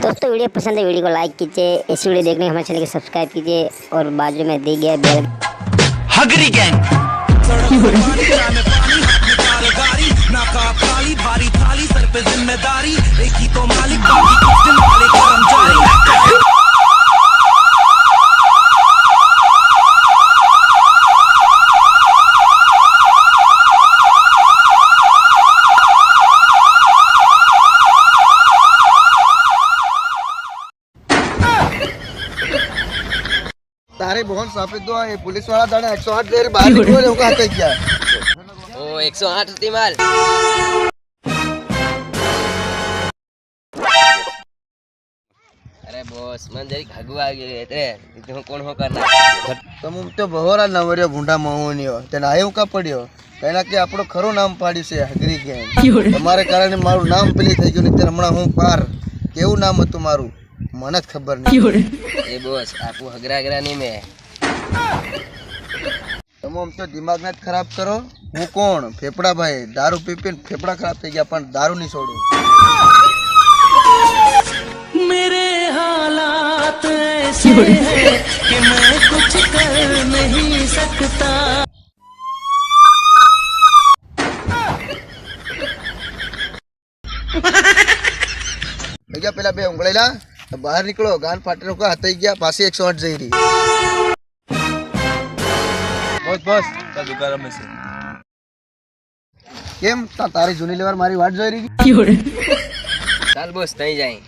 दोस्तों वीडियो पसंद है वीडियो को लाइक कीजिए, ऐसी वीडियो देखने हमारे चैनल को सब्सक्राइब कीजिए और बाजू में दी गया बेल हगरी गैंग भारी थाली सर पे जिम्मेदारी एक ही तो मालिक बाकी कुछ दिन वाले कर्मचारी। તારે બોન સાપે દો એ પોલીસ વાળા દાડે 108 દેર બહાર નીકળો એવું કહતે ક્યાં ओ 108 હતી માલ। अरे बॉस मन जरी खगवा आ गए रे तो कौन हो करना તમુમ તો બહોરા નવર્યો ભૂંડા મોહનીઓ તેને આયો કા પડ્યો કઈના કે આપણો ખરો નામ પાડ્યું છે હગરી ગેંગ તમારે કારણે મારું નામ પેલી થઈ ગયું ને તે હમણાં હું પાર કેવું નામ હતું મારું મને જ ખબર નહીં। ए बॉस आपको हगरा हगरा नहीं में તમુમ તો દિમાગ ને ખરાબ કરો હું કોણ ફેફડા ભાઈ દારૂ પી પીને ફેફડા ખરાબ થઈ ગયા પણ દારૂ નહીં છોડું। मेरे हालात ऐसे हैं कि मैं कुछ कर नहीं सकता। ભૈયા પેલા બે ઉંગળેલા બહાર નીકળો ગાન ફાટેલો કા હતાઈ ગયા પાછી 108 જઈ રહી। બસ બસ તા દુકાન में से કેમ તારી જૂની લેવાર મારી વાટ જોઈ રહી चल बॉस नहीं जाए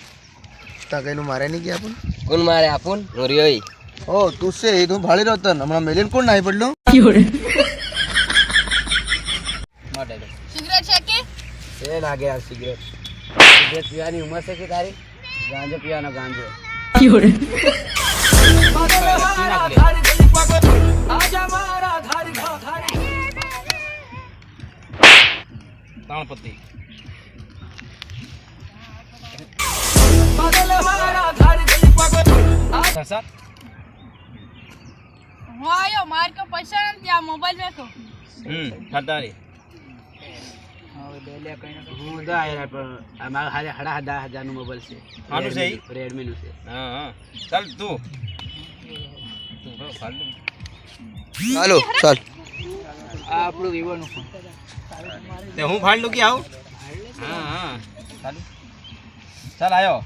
તા કઈનું મારે નહીં ગયા પણ कौन मारे आपुन मोरियोई ઓ તું છે એ તું ભાળી રહ્યો તન હમણાં મેલીન કોણ નાહી પડલું माटे दो सिगरेट है के ए लागे यार सिगरेट सिगरेट पीवानी उम्र से की तारी गांजो पीवाना गांजो ताणपति वायो मार को पैसा न दिया मोबाइल में को हटारी હું તો આયરા પણ અમારા હારે 10,000 નો મોબાઈલ છે આનું છે રેડમી નું છે हाँ हाँ चल तू હાલો ચાલ આ આપણું વિવો નું ફોન ते हूँ फाड़ लू की आओ हाँ हाँ चल चल आयो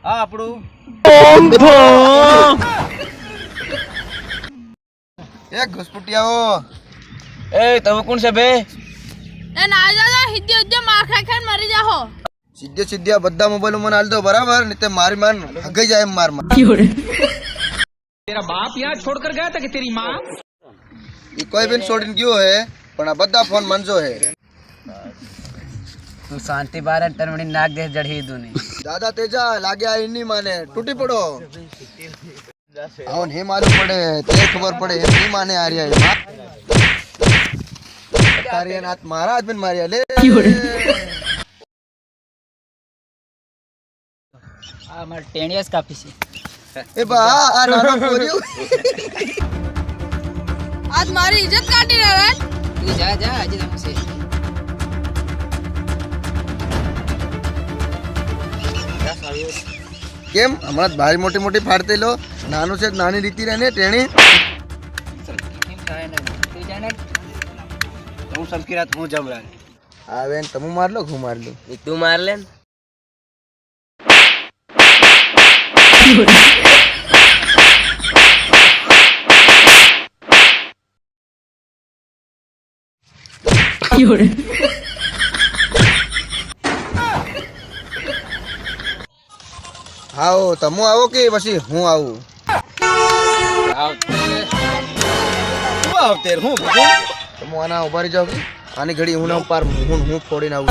आ अपड़ू એક ઘુસપુટિયાઓ ए તમે કોણ છે બે ए ना जा हिद्दे हिद्दे मार खा खा मर जाओ સીધે સીધે બધા મોબાઈલ મને હાલ દો બરાબર ને તે મારી માર હગઈ જાય એમ માર માર तेरा बाप यहाँ छोड़कर गया था कि तेरी माँ ઈ કોઈ બેન છોડીને ગયો હે પણ આ બધા ફોન મંજો હે તું શાંતિ બાર ટરમણી નાક દે જડી દુની દાદા તેજા લાગ્યા એની માને તૂટી પડો આવન હે માલુમ પડે તે ખબર પડે એની માને આર્યા તારી નાત મારા આદમી માર્યા લે આ માર ટેણિયાસ કાપી છે એ બા આ નાનો પોર્યો आज मारी इज्जत काटी रहा है તું જા જા આજે તમે છે કેમ હમણાં ભારી મોટી મોટી ફાડતે લો નાનું છે નાની રીતિ રહે ને ટેણી તું જાને હું સમકી રાત હું જમ રહા આવે ને તમે માર લો હું માર લો તું માર લે આવો તમે આવો કે પછી હું આવું आवते हूँ તમે આના ઉભા રહી જાઓ કે આની ઘડી હું ના પાર હું ફોડીને આવું